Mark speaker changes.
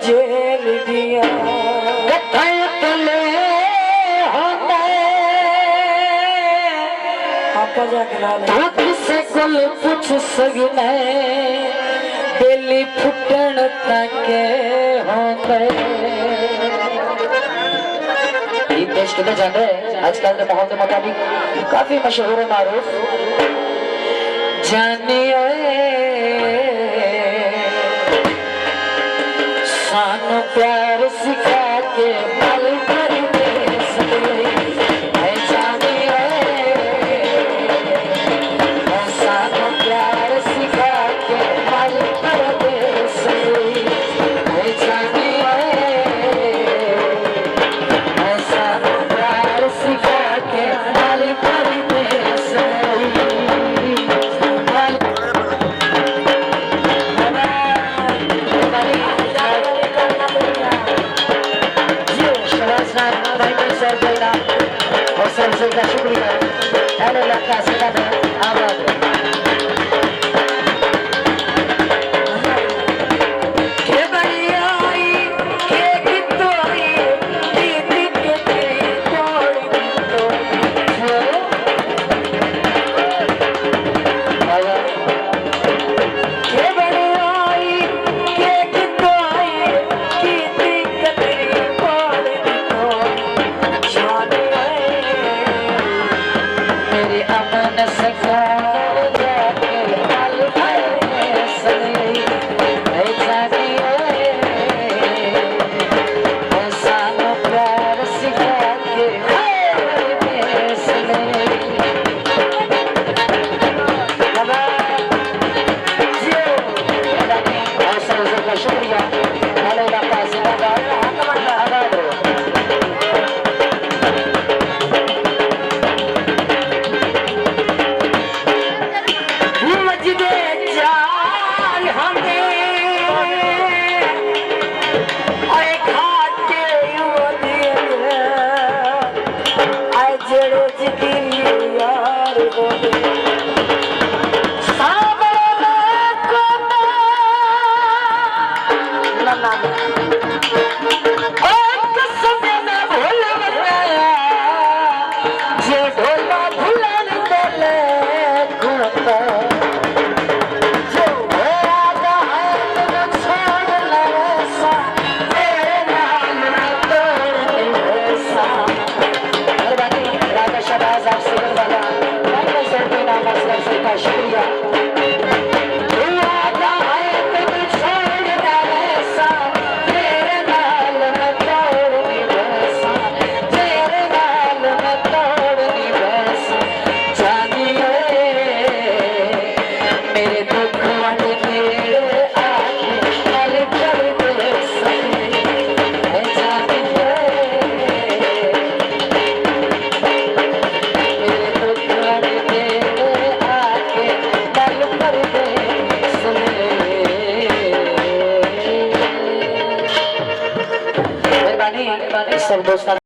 Speaker 1: jail दिया से कुल पूछ सगने बेली फुटन तक होते देश के जान रहे आजकल के माहौल के मुताबिक काफी मशहूर मारूफ जानिए सानू प्यार सिखा के पल भर दे सकते का शुक्रिया हेलो लड़का सीधा आवाज सब दोस्त